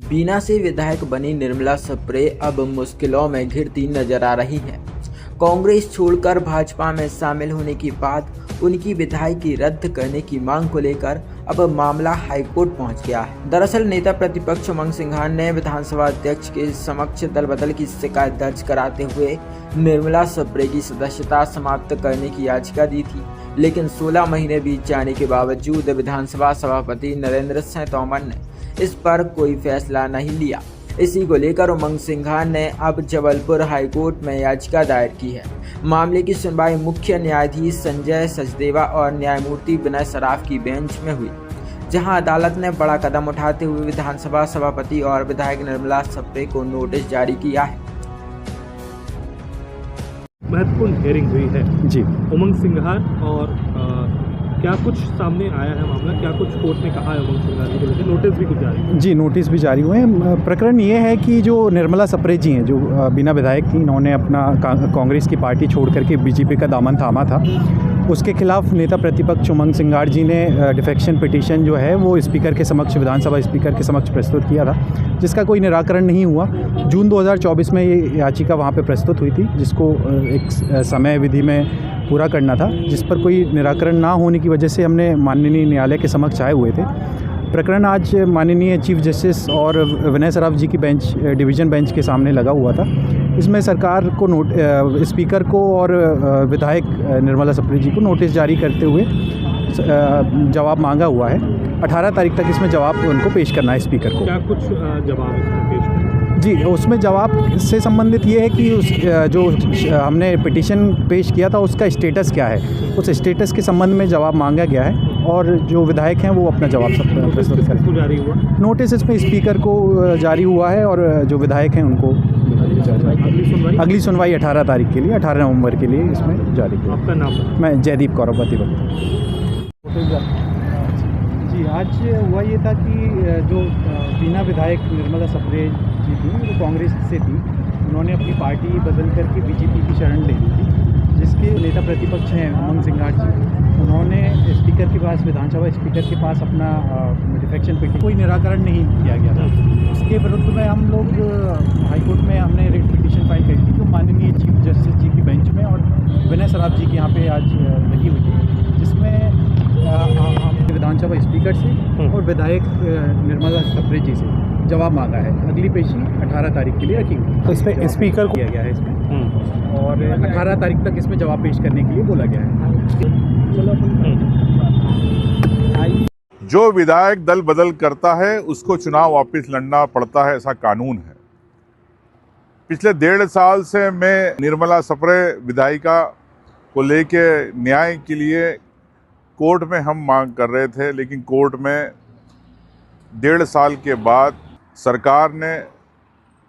बीना से विधायक बनी निर्मला सप्रे अब मुश्किलों में घिरती नजर आ रही हैं। कांग्रेस छोड़कर भाजपा में शामिल होने के बाद उनकी विधायकी रद्द करने की मांग को लेकर अब मामला हाईकोर्ट पहुंच गया है। दरअसल नेता प्रतिपक्ष उमंग सिंघार ने विधानसभा अध्यक्ष के समक्ष दल बदल की शिकायत दर्ज कराते हुए निर्मला सप्रे की सदस्यता समाप्त करने की याचिका दी थी, लेकिन 16 महीने बीत जाने के बावजूद विधानसभा सभापति नरेंद्र सिंह तोमर ने इस पर कोई फैसला नहीं लिया। इसी को लेकर उमंग सिंघार ने अब जबलपुर हाईकोर्ट में याचिका दायर की है। मामले की सुनवाई मुख्य न्यायाधीश संजय सचदेवा और न्यायमूर्ति विनय सराफ की बेंच में हुई, जहां अदालत ने बड़ा कदम उठाते हुए विधानसभा सभापति और विधायक निर्मला सप्रे को नोटिस जारी किया है। महत्वपूर्ण हियरिंग हुई है जी। उमंग सिंघार और क्या कुछ सामने आया है मामला, क्या कुछ कोर्ट ने कहा है उमंग सिंघार जी को लेकर? नोटिस भी कुछ जारी हुए? जी, नोटिस भी जारी हुए हैं। प्रकरण ये है कि जो निर्मला सप्रे जी हैं, जो बिना विधायक थी, इन्होंने अपना कांग्रेस की पार्टी छोड़ करके बीजेपी का दामन थामा था। उसके खिलाफ नेता प्रतिपक्ष उमंग सिंघार जी ने डिफेक्शन पिटीशन जो है वो स्पीकर के समक्ष, विधानसभा स्पीकर के समक्ष प्रस्तुत किया था, जिसका कोई निराकरण नहीं हुआ। जून 2024 में ये याचिका वहाँ पे प्रस्तुत हुई थी, जिसको एक समय विधि में पूरा करना था, जिस पर कोई निराकरण ना होने की वजह से हमने माननीय न्यायालय के समक्ष आए हुए थे। प्रकरण आज माननीय चीफ जस्टिस और विनय सराफ जी की बेंच, डिवीज़न बेंच के सामने लगा हुआ था। इसमें सरकार को स्पीकर को और विधायक निर्मला सप्रे जी को नोटिस जारी करते हुए जवाब मांगा हुआ है। 18 तारीख तक इसमें जवाब उनको पेश करना है स्पीकर को। क्या कुछ जवाब इसमें पेश करना? जी, उसमें जवाब से संबंधित ये है कि जो हमने पिटीशन पेश किया था उसका स्टेटस क्या है, उस स्टेटस के संबंध में जवाब मांगा गया है, और जो विधायक हैं वो अपना जवाब सब प्रस्तुत करें। जारी हुआ नोटिस इसमें स्पीकर को जारी हुआ है, और जो विधायक हैं उनको अगली सुनवाई 18 तारीख के लिए, 18 नवंबर के लिए इसमें जारी हुआ। आपका नाम? मैं जयदीप कौरव अधिवक्ता। जी, आज हुआ ये था कि जो बीना विधायक निर्मला सप्रे जी थी, वो कांग्रेस से थी, उन्होंने अपनी पार्टी बदल करके बीजेपी की शरण ले ली थी, जिसके नेता प्रतिपक्ष हैं उमंग सिंघार जी। उन्होंने स्पीकर के पास, विधानसभा स्पीकर के पास अपना डिफेक्शन पिटीशन, कोई निराकरण नहीं किया गया था। उसके विरुद्ध में हम लोग हाईकोर्ट में हमने रिट पिटीशन फाइल करी थी, जो माननीय चीफ जस्टिस जी की बेंच में और विनय सराफ जी के यहाँ पे आज लगी हुई थी, जिसमें विधानसभा स्पीकर से और विधायक निर्मला सप्रे जी से जवाब मांगा है। अगली पेशी 18 तारीख के लिए रखी हुई, तो इसमें स्पीकर को किया गया है इसमें, और 18 तारीख तक इसमें जवाब पेश करने के लिए बोला गया है। जो विधायक दल बदल करता है उसको चुनाव वापस लड़ना पड़ता है, ऐसा कानून है। पिछले 1.5 साल से मैं निर्मला सप्रे विधायिका को लेके न्याय के लिए कोर्ट में हम मांग कर रहे थे, लेकिन कोर्ट में 1.5 साल के बाद सरकार ने,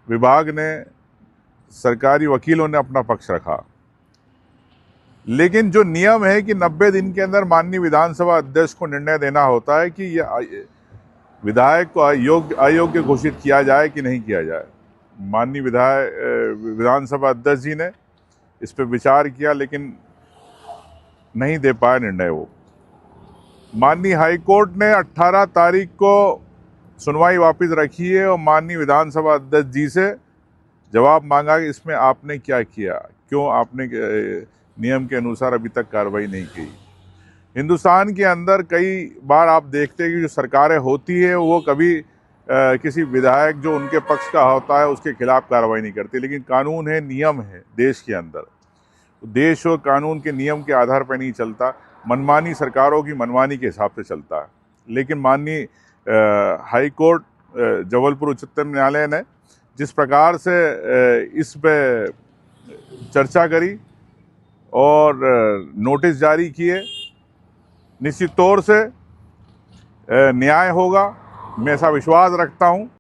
विभाग ने, सरकारी वकीलों ने अपना पक्ष रखा। लेकिन जो नियम है कि 90 दिन के अंदर माननीय विधानसभा अध्यक्ष को निर्णय देना होता है कि यह विधायक को अयोग्य घोषित किया जाए कि नहीं किया जाए। माननीय विधानसभा अध्यक्ष जी ने इस पर विचार किया, लेकिन नहीं दे पाया निर्णय वो। माननीय हाईकोर्ट ने 18 तारीख को सुनवाई वापस रखी है, और माननीय विधानसभा अध्यक्ष जी से जवाब मांगा कि इसमें आपने क्या किया, क्यों आपने नियम के अनुसार अभी तक कार्रवाई नहीं की। हिंदुस्तान के अंदर कई बार आप देखते हैं कि जो सरकारें होती है वो कभी किसी विधायक जो उनके पक्ष का होता है उसके खिलाफ कार्रवाई नहीं करती, लेकिन कानून है, नियम है देश के अंदर। देश और कानून के नियम के आधार पर नहीं चलता, मनमानी सरकारों की मनमानी के हिसाब से चलता है। लेकिन माननीय हाई कोर्ट जबलपुर उच्चतम न्यायालय ने जिस प्रकार से इस पे चर्चा करी और नोटिस जारी किए, निश्चित तौर से न्याय होगा, मैं ऐसा विश्वास रखता हूं।